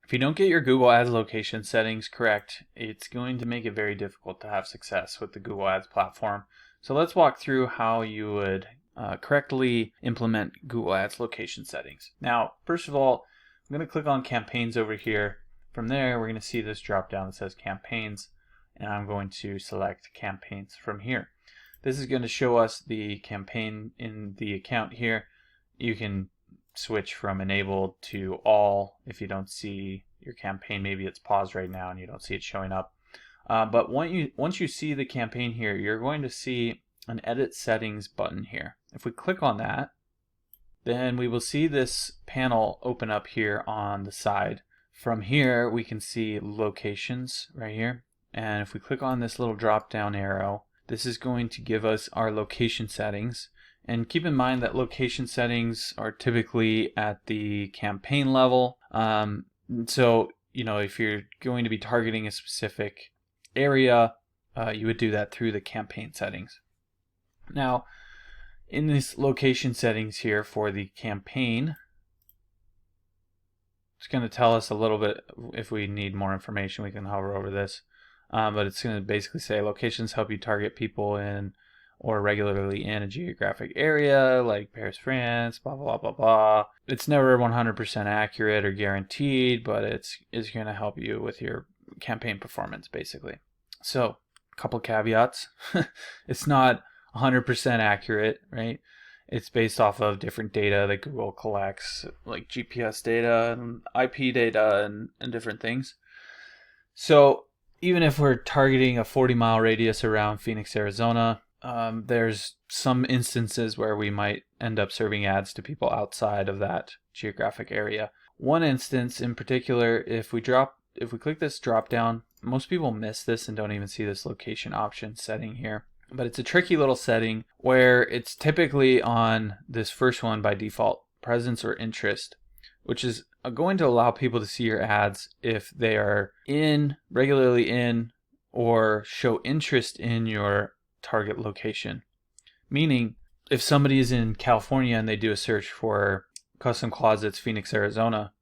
If you don't get your Google Ads location settings correct, it's going to make it very difficult to have success with the Google Ads platform. So let's walk through how you would correctly implement Google Ads location settings. Now, first of all, I'm going to click on campaigns over here. From there, we're going to see this drop down that says campaigns, and I'm going to select campaigns from here. This is going to show us the campaign in the account here. You can switch from enabled to all if you don't see your campaign. Maybe it's paused right now and you don't see it showing up. But once you see the campaign here, you're going to see an edit settings button here. If we click on that, then we will see this panel open up here on the side. From here, we can see locations right here. And if we click on this little drop down arrow, this is going to give us our location settings. And keep in mind that location settings are typically at the campaign level. So, if you're going to be targeting a specific area, you would do that through the campaign settings. Now, in this location settings here for the campaign, it's going to tell us a little bit. If we need more information, we can hover over this. But it's going to basically say locations help you target people in or regularly in a geographic area like Paris, France, blah, blah, blah, blah. It's never 100% accurate or guaranteed, but it's going to help you with your campaign performance, basically. So, a couple caveats. It's not 100% accurate, right? It's based off of different data that Google collects, like GPS data and IP data and different things. So, even if we're targeting a 40-mile radius around Phoenix, Arizona, there's some instances where we might end up serving ads to people outside of that geographic area. One instance in particular, if we click this drop down, most people miss this and don't even see this location option setting here. But it's a tricky little setting where it's typically on this first one by default, presence or interest, which is going to allow people to see your ads if they are regularly in, or show interest in your target location. Meaning, if somebody is in California and they do a search for custom closets Phoenix, Arizona,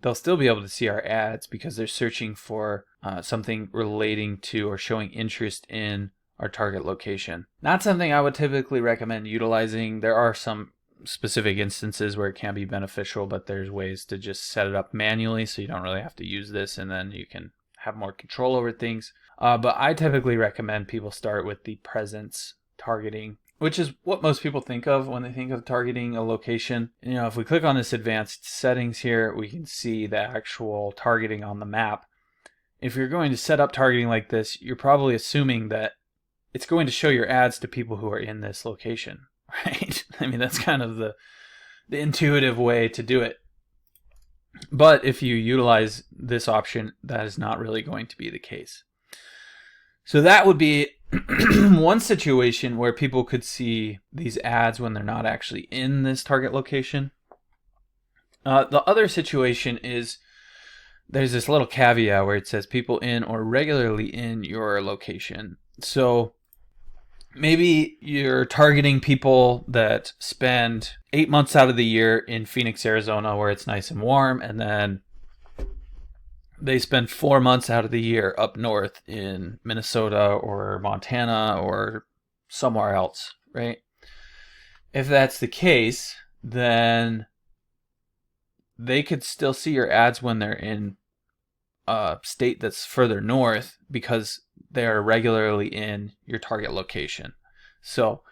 they'll still be able to see our ads because they're searching for something relating to or showing interest in our target location. Not something I would typically recommend utilizing. There are some specific instances where it can be beneficial, but there's ways to just set it up manually so you don't really have to use this, and then you can have more control over things. But I typically recommend people start with the presence targeting, which is what most people think of when they think of targeting a location. If we click on this advanced settings here, we can see the actual targeting on the map. If you're going to set up targeting like this, you're probably assuming that it's going to show your ads to people who are in this location, right? I mean, that's kind of the intuitive way to do it. But if you utilize this option, that is not really going to be the case. So that would be one situation where people could see these ads when they're not actually in this target location. The other situation is there's this little caveat where it says people in or regularly in your location. So maybe you're targeting people that spend 8 months out of the year in Phoenix, Arizona, where it's nice and warm, and then they spend 4 months out of the year up north in Minnesota or Montana or somewhere else, right? If that's the case, then they could still see your ads when they're in a state that's further north because they are regularly in your target location. So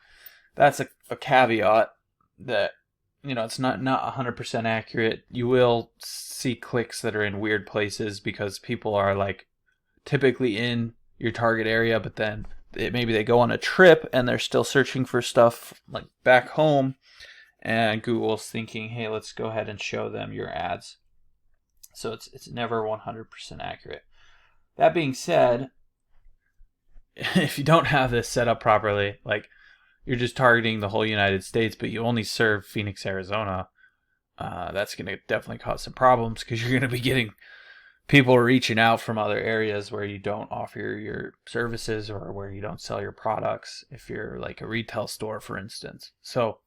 that's a caveat that, it's not 100% accurate. You will see clicks that are in weird places because people are like typically in your target area, but then maybe they go on a trip and they're still searching for stuff like back home, and Google's thinking, hey, let's go ahead and show them your ads. So it's never 100% accurate. That being said, if you don't have this set up properly, like you're just targeting the whole United States, but you only serve Phoenix, Arizona, that's going to definitely cause some problems because you're going to be getting people reaching out from other areas where you don't offer your services or where you don't sell your products, if you're like a retail store, for instance. So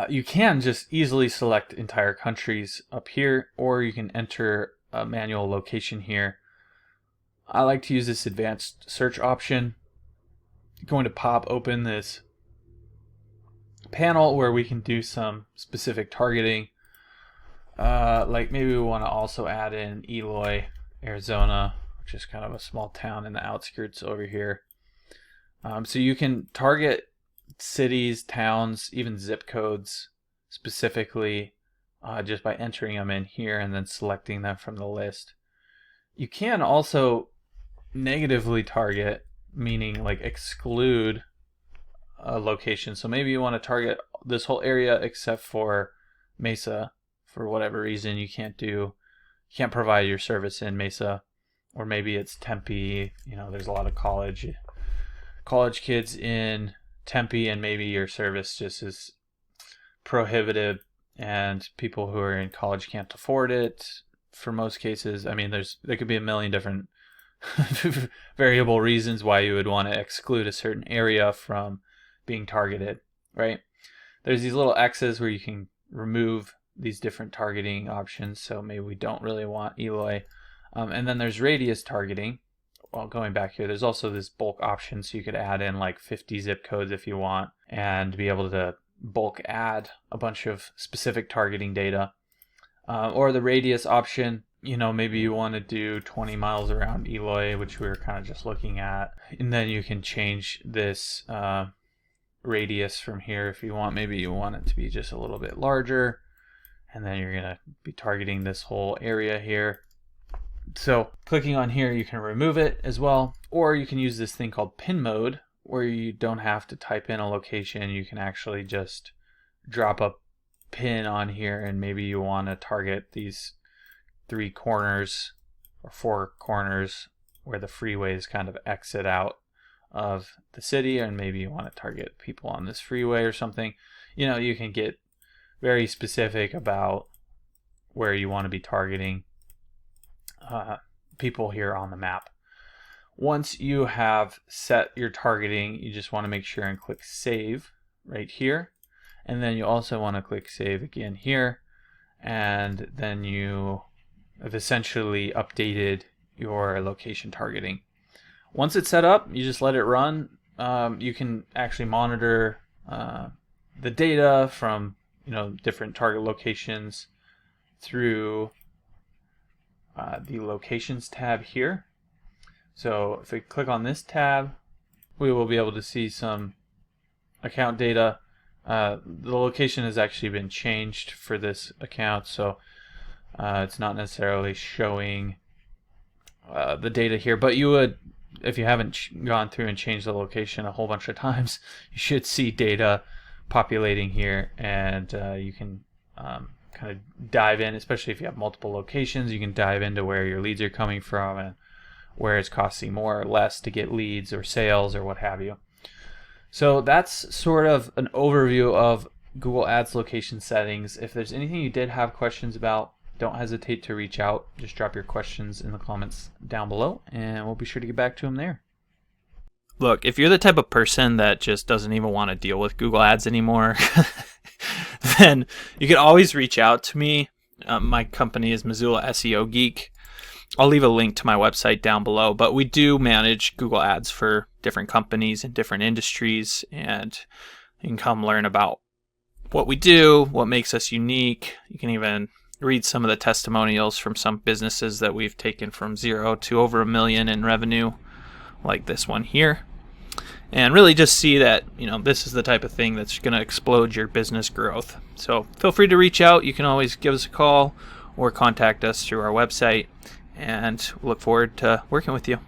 you can just easily select entire countries up here, or you can enter a manual location here, I like to use this advanced search option. Going to pop open this panel where we can do some specific targeting. Like maybe we want to also add in Eloy, Arizona, which is kind of a small town in the outskirts over here. So you can target cities, towns, even zip codes specifically just by entering them in here and then selecting them from the list. You can also negatively target, meaning like exclude a location. So maybe you want to target this whole area except for Mesa. For whatever reason, you can't provide your service in Mesa, or maybe it's Tempe. There's a lot of college kids in Tempe, and maybe your service just is prohibitive, and people who are in college can't afford it. For most cases, I mean, there could be a million different variable reasons why you would want to exclude a certain area from being targeted, right? There's these little X's where you can remove these different targeting options. So maybe we don't really want Eloy. And then there's radius targeting. Well, going back here, there's also this bulk option. So you could add in like 50 zip codes if you want and be able to bulk add a bunch of specific targeting data. Or the radius option, maybe you want to do 20 miles around Eloy, which we were kind of just looking at. And then you can change this radius from here if you want. Maybe you want it to be just a little bit larger. And then you're going to be targeting this whole area here. So clicking on here, you can remove it as well. Or you can use this thing called pin mode, where you don't have to type in a location. You can actually just drop a pin on here, and maybe you want to target these 3 corners or 4 corners where the freeways kind of exit out of the city, and maybe you want to target people on this freeway or something. You can get very specific about where you want to be targeting people here on the map. Once you have set your targeting, you just want to make sure and click save right here. And then you also want to click save again here. And then you have essentially updated your location targeting. Once it's set up, you just let it run. You can actually monitor the data from different target locations through the locations tab here. So if we click on this tab, we will be able to see some account data. The location has actually been changed for this account, so it's not necessarily showing the data here, but you would, if you haven't gone through and changed the location a whole bunch of times, you should see data populating here, and you can kind of dive in, especially if you have multiple locations. You can dive into where your leads are coming from and where it's costing more or less to get leads or sales or what have you. So that's sort of an overview of Google Ads location settings. If there's anything you did have questions about, don't hesitate to reach out. Just drop your questions in the comments down below, and we'll be sure to get back to them there. Look, if you're the type of person that just doesn't even want to deal with Google Ads anymore, then you can always reach out to me. My company is Missoula SEO Geek. I'll leave a link to my website down below, but we do manage Google Ads for different companies in different industries, and you can come learn about what we do, what makes us unique. You can even read some of the testimonials from some businesses that we've taken from 0 to over $1 million in revenue, like this one here. And really just see that, this is the type of thing that's going to explode your business growth. So feel free to reach out. You can always give us a call or contact us through our website, and we'll look forward to working with you.